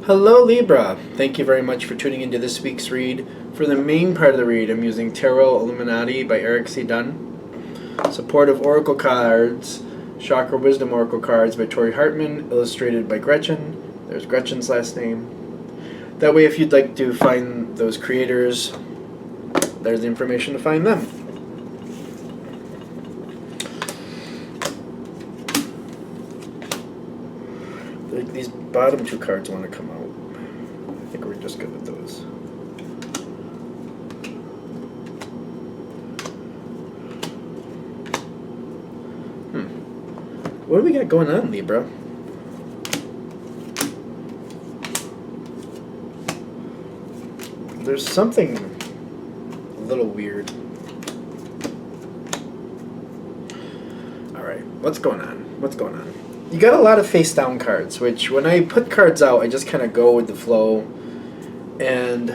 Hello Libra! Thank you very much for tuning into this week's read. For the main part of the read, I'm using Tarot Illuminati by Eric C. Dunn. Supportive Oracle cards, Chakra Wisdom Oracle cards by Tori Hartman, illustrated by Gretchen. There's Gretchen's last name. That way, if you'd like to find those creators, there's the information to find them. These bottom two cards want to come out. I think we're just good with those. What do we got going on, Libra? There's something a little weird. Alright, what's going on? What's going on? You got a lot of face down cards, which when I put cards out, I just kind of go with the flow. And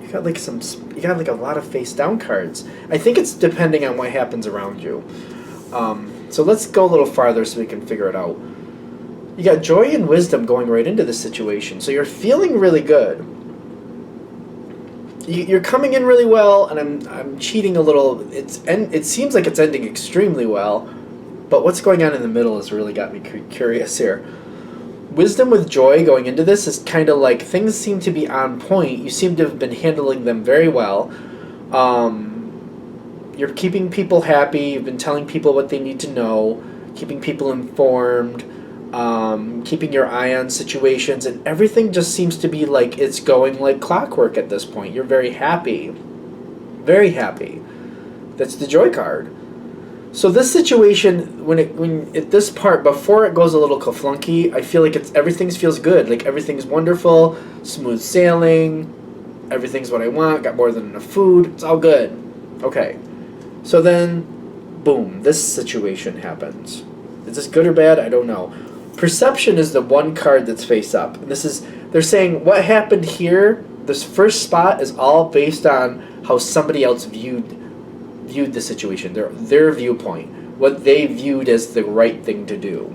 you got like a lot of face down cards. I think it's depending on what happens around you. So let's go a little farther so we can figure it out. You got joy and wisdom going right into this situation. So you're feeling really good. You're coming in really well, and I'm cheating a little. It seems like it's ending extremely well. But what's going on in the middle has really got me curious here. Wisdom with joy going into this is kind of like things seem to be on point. You seem to have been handling them very well. You're keeping people happy. You've been telling people what they need to know, keeping people informed, keeping your eye on situations, and everything just seems to be like it's going like clockwork at this point. You're very happy. Very happy. That's the joy card. So this situation, when at this part, before it goes a little kaflunky, I feel like everything feels good. Like everything's wonderful, smooth sailing, everything's what I want, got more than enough food, it's all good. Okay. So then, boom, this situation happens. Is this good or bad? I don't know. Perception is the one card that's face up. And they're saying what happened here, this first spot is all based on how somebody else viewed the situation, their viewpoint, what they viewed as the right thing to do.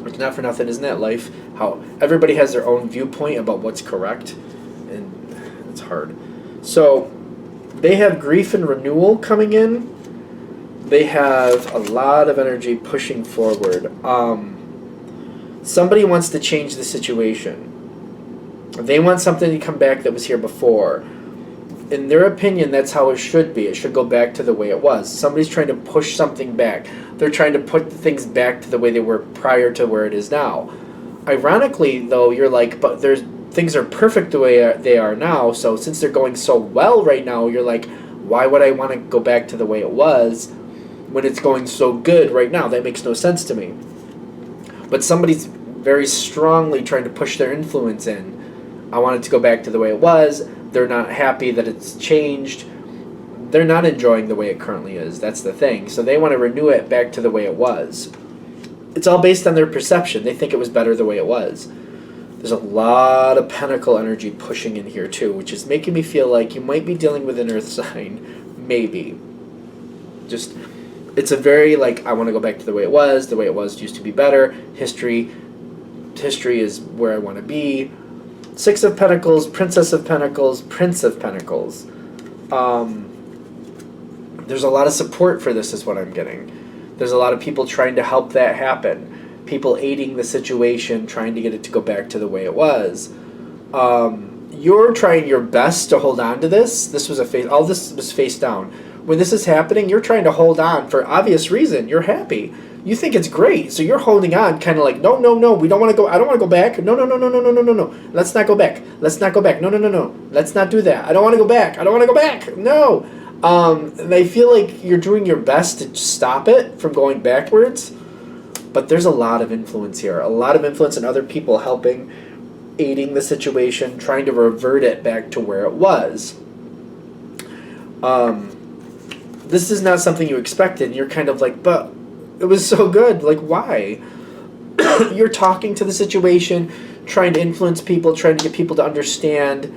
It's not for nothing, isn't that life? How everybody has their own viewpoint about what's correct, and it's hard. So they have grief and renewal coming in. They have a lot of energy pushing forward. Somebody wants to change the situation. They want something to come back that was here before. In their opinion, that's how it should be. It should go back to the way it was. Somebody's trying to push something back. They're trying to put things back to the way they were prior to where it is now. Ironically, though, you're like, but things are perfect the way they are now, so since they're going so well right now, you're like, why would I want to go back to the way it was when it's going so good right now? That makes no sense to me. But somebody's very strongly trying to push their influence in. I want it to go back to the way it was. They're not happy that it's changed. They're not enjoying the way it currently is. That's the thing. So they want to renew it back to the way it was. It's all based on their perception. They think it was better the way it was. There's a lot of pentacle energy pushing in here too, which is making me feel like you might be dealing with an earth sign. Maybe. It's a very like, I want to go back to the way it was. The way it was used to be better. History is where I want to be. Six of Pentacles, Princess of Pentacles, Prince of Pentacles. There's a lot of support for this is what I'm getting. There's a lot of people trying to help that happen. People aiding the situation, trying to get it to go back to the way it was. You're trying your best to hold on to this. All this was face down. When this is happening, you're trying to hold on for obvious reason. You're happy. You think it's great, so you're holding on, kind of like, no, we don't want to go, I don't want to go back, no, let's not go back, no, let's not do that, I don't want to go back, no, and I feel like you're doing your best to stop it from going backwards, but there's a lot of influence here, and other people helping, aiding the situation, trying to revert it back to where it was. This is not something you expected, and you're kind of like, but it was so good. Like, why? You're talking to the situation, trying to influence people, trying to get people to understand.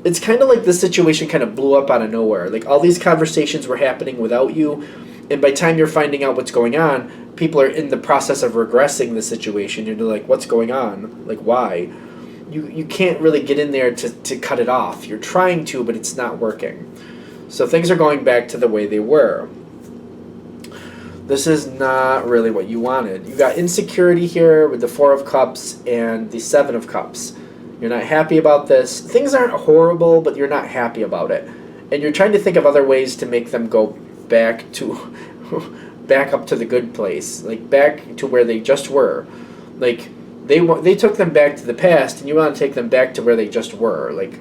It's kind of like the situation kind of blew up out of nowhere. Like, all these conversations were happening without you, and by the time you're finding out what's going on, people are in the process of regressing the situation. You're like, what's going on? Like, why? you can't really get in there to cut it off. You're trying to, but it's not working. So things are going back to the way they were. This is not really what you wanted. You got insecurity here with the Four of Cups and the Seven of Cups. You're not happy about this. Things aren't horrible, but you're not happy about it. And you're trying to think of other ways to make them go back to back up to the good place, like back to where they just were. Like they took them back to the past, and you want to take them back to where they just were. Like,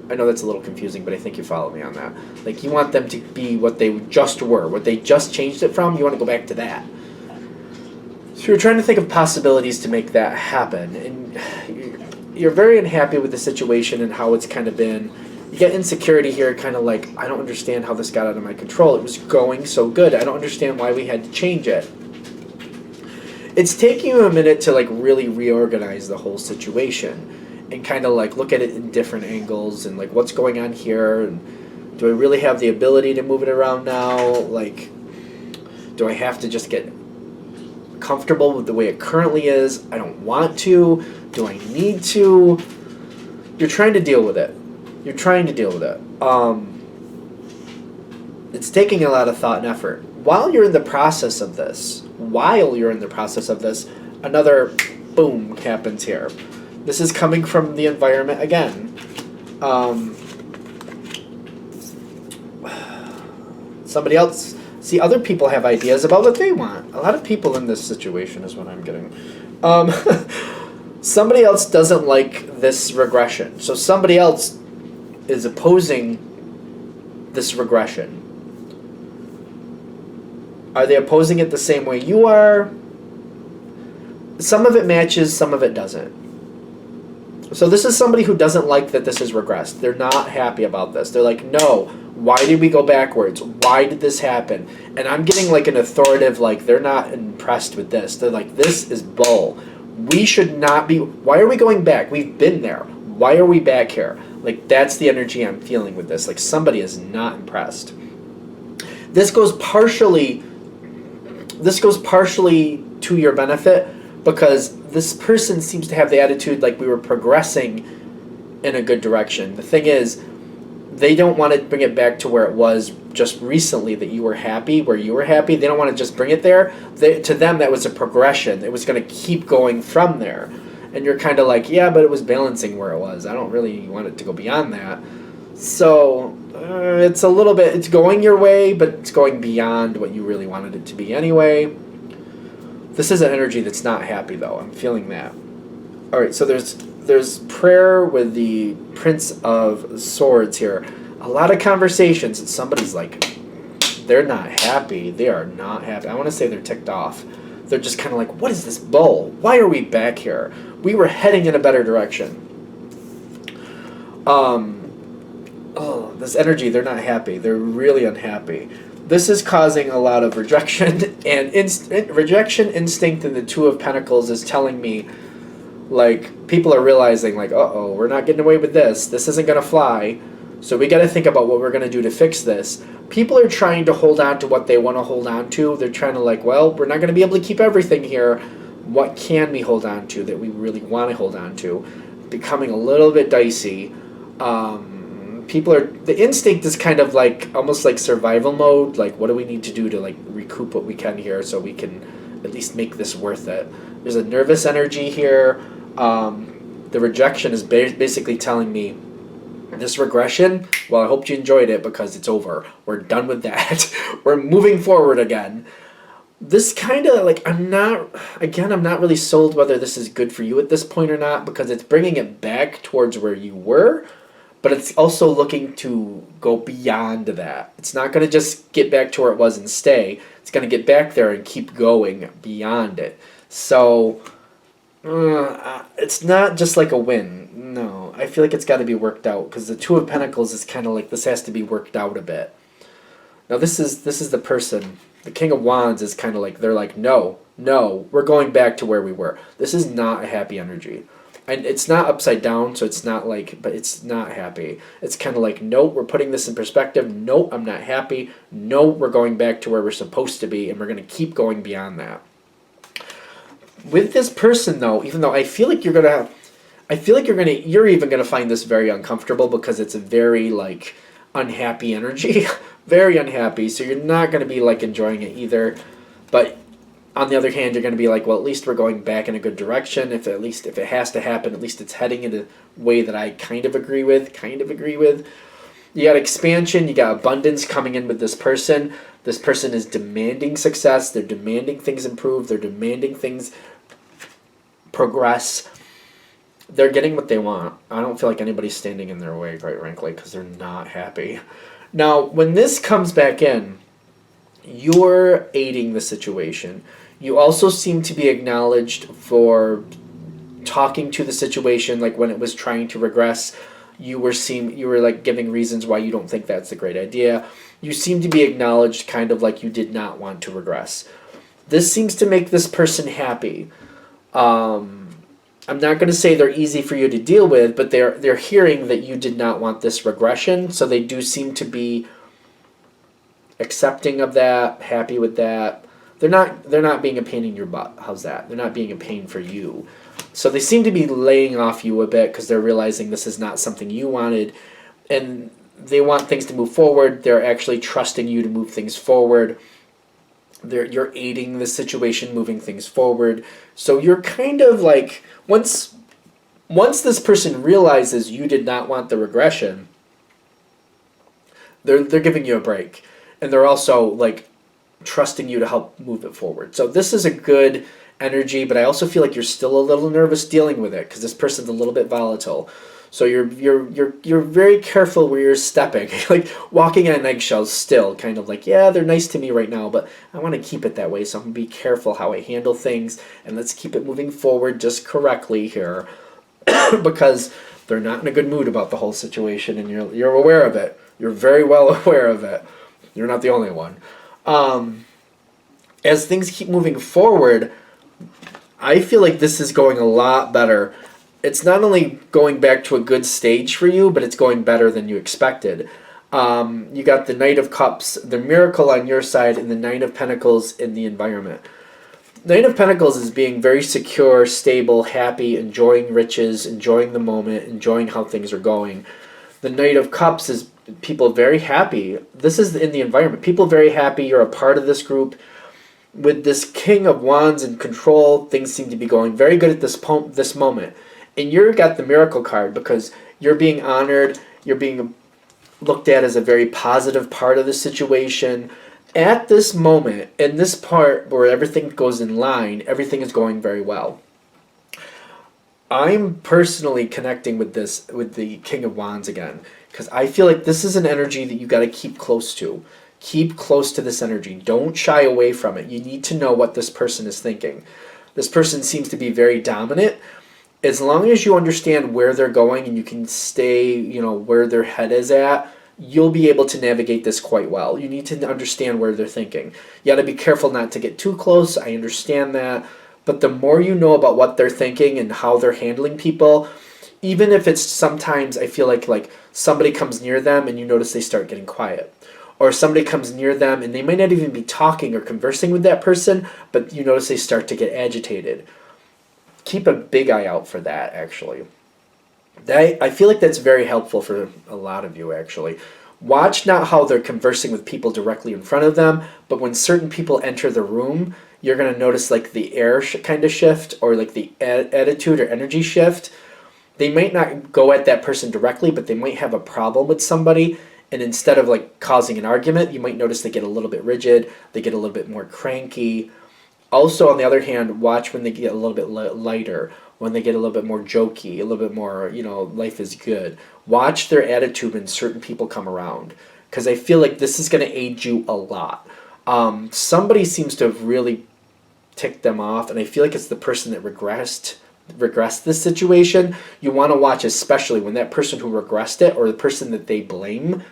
I know that's a little confusing, but I think you follow me on that. Like, you want them to be what they just were, what they just changed it from. You want to go back to that. So you're trying to think of possibilities to make that happen, and you're very unhappy with the situation and how it's kind of been. You get insecurity here, kind of like, I don't understand how this got out of my control. It was going so good. I don't understand why we had to change it. It's taking you a minute to like really reorganize the whole situation and kind of like look at it in different angles and like what's going on here, and do I really have the ability to move it around now? Like, do I have to just get comfortable with the way it currently is? I don't want to. Do I need to? You're trying to deal with it. You're trying to deal with it. It's taking a lot of thought and effort. While you're in the process of this, another boom happens here. This is coming from the environment again. Somebody else. See, other people have ideas about what they want. A lot of people in this situation is what I'm getting. Somebody else doesn't like this regression. So somebody else is opposing this regression. Are they opposing it the same way you are? Some of it matches, some of it doesn't. So this is somebody who doesn't like that this is regressed. They're not happy about this. They're like, no, why did we go backwards? Why did this happen? And I'm getting like an authoritative, like, they're not impressed with this. They're like, this is bull. We should not be, why are we going back? We've been there. Why are we back here? Like, that's the energy I'm feeling with this. Like, somebody is not impressed. This goes partially to your benefit, because this person seems to have the attitude like we were progressing in a good direction. The thing is, they don't want to bring it back to where it was just recently that you were happy, where you were happy. They don't want to just bring it there. To them, that was a progression. It was going to keep going from there. And you're kind of like, yeah, but it was balancing where it was. I don't really want it to go beyond that. So it's a little bit, it's going your way, but it's going beyond what you really wanted it to be anyway. This is an energy that's not happy, though. I'm feeling that. All right, so there's prayer with the Prince of Swords here. A lot of conversations, and somebody's like, they're not happy. They are not happy. I want to say they're ticked off. They're just kind of like, what is this bull? Why are we back here? We were heading in a better direction. This energy, they're not happy. They're really unhappy. This is causing a lot of rejection, and rejection instinct in the Two of Pentacles is telling me, like, people are realizing, like, uh-oh, we're not getting away with this. This isn't going to fly. So we got to think about what we're going to do to fix this. People are trying to hold on to what they want to hold on to. They're trying to, like, well, we're not going to be able to keep everything here. What can we hold on to that we really want to hold on to? Becoming a little bit dicey. The instinct is kind of like, almost like survival mode. Like, what do we need to do to, like, recoup what we can here so we can at least make this worth it? There's a nervous energy here. The rejection is basically telling me, this regression, well, I hope you enjoyed it because it's over. We're done with that. We're moving forward again. This kind of, like, I'm not really sold whether this is good for you at this point or not, because it's bringing it back towards where you were, but it's also looking to go beyond that. It's not going to just get back to where it was and stay. It's going to get back there and keep going beyond it. So, it's not just like a win. No, I feel like it's got to be worked out, because the Two of Pentacles is kind of like, this has to be worked out a bit. Now this is the person. The King of Wands is kind of like, they're like, no, we're going back to where we were. This is not a happy energy. And it's not upside down, so it's not like, but it's not happy. It's kind of like, no, we're putting this in perspective. No, I'm not happy. No, we're going back to where we're supposed to be, and we're going to keep going beyond that. With this person, though, even though I feel like you're going to have, I feel like you're even gonna find this very uncomfortable because it's a very like unhappy energy, very unhappy. So you're not gonna be like enjoying it either. But on the other hand, you're gonna be like, well, at least we're going back in a good direction. If it has to happen, at least it's heading in a way that I kind of agree with. You got expansion, you got abundance coming in with this person. This person is demanding success. They're demanding things improve. They're demanding things progress. They're getting what they want. I don't feel like anybody's standing in their way, quite frankly, because they're not happy. Now, when this comes back in, you're aiding the situation. You also seem to be acknowledged for talking to the situation, like when it was trying to regress. You were like giving reasons why you don't think that's a great idea. You seem to be acknowledged, kind of like you did not want to regress. This seems to make this person happy. I'm not going to say they're easy for you to deal with, but they're hearing that you did not want this regression, so they do seem to be accepting of that, happy with that. They're not being a pain in your butt. How's that? They're not being a pain for you. So they seem to be laying off you a bit because they're realizing this is not something you wanted, and they want things to move forward. They're actually trusting you to move things forward. You're aiding the situation, moving things forward. So you're kind of like, once this person realizes you did not want the regression, they're giving you a break, and they're also like trusting you to help move it forward. So this is a good energy, but I also feel like you're still a little nervous dealing with it because this person's a little bit volatile. So you're very careful where you're stepping, like walking on eggshells still, kind of like, yeah, they're nice to me right now, but I want to keep it that way, so I'm going to be careful how I handle things, and let's keep it moving forward just correctly here, because they're not in a good mood about the whole situation, and you're aware of it. You're very well aware of it. You're not the only one. As things keep moving forward, I feel like this is going a lot better. It's not only going back to a good stage for you, but it's going better than you expected. You got the Knight of Cups, the Miracle on your side, and the Nine of Pentacles in the environment. Knight of Pentacles is being very secure, stable, happy, enjoying riches, enjoying the moment, enjoying how things are going. The Knight of Cups is people very happy. This is in the environment. People very happy. You're a part of this group. With this King of Wands in control, things seem to be going very good at this moment. And you've got the Miracle card because you're being honored. You're being looked at as a very positive part of the situation. At this moment, in this part where everything goes in line, everything is going very well. I'm personally connecting with the King of Wands again, because I feel like this is an energy that you got to keep close to. Keep close to this energy. Don't shy away from it. You need to know what this person is thinking. This person seems to be very dominant. As long as you understand where they're going and you can stay, where their head is at, you'll be able to navigate this quite well. You need to understand where they're thinking. You got to be careful not to get too close. I understand that. But the more you know about what they're thinking and how they're handling people, even if it's sometimes I feel like somebody comes near them and you notice they start getting quiet. Or somebody comes near them and they might not even be talking or conversing with that person, but you notice they start to get agitated. Keep a big eye out for that, actually. I feel like that's very helpful for a lot of you, actually. Watch not how they're conversing with people directly in front of them, but when certain people enter the room, you're going to notice like the air kind of shift or like the attitude or energy shift. They might not go at that person directly, but they might have a problem with somebody. And instead of like causing an argument, you might notice they get a little bit rigid, they get a little bit more cranky. Also, on the other hand, watch when they get a little bit lighter, when they get a little bit more jokey, a little bit more, life is good. Watch their attitude when certain people come around, because I feel like this is going to aid you a lot. Somebody seems to have really ticked them off, and I feel like it's the person that regressed this situation. You want to watch, especially when that person who regressed it or the person they blame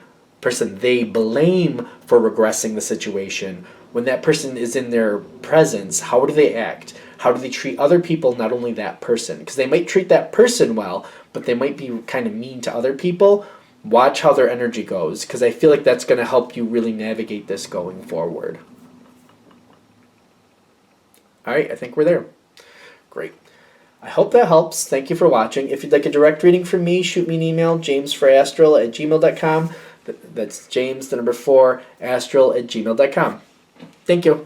for regressing the situation, when that person is in their presence, how do they act? How do they treat other people, not only that person? Because they might treat that person well, but they might be kind of mean to other people. Watch how their energy goes, because I feel like that's going to help you really navigate this going forward. All right, I think we're there. Great. I hope that helps. Thank you for watching. If you'd like a direct reading from me, shoot me an email, jamesforastral@gmail.com. That's James, the number 4, astral@gmail.com. Thank you.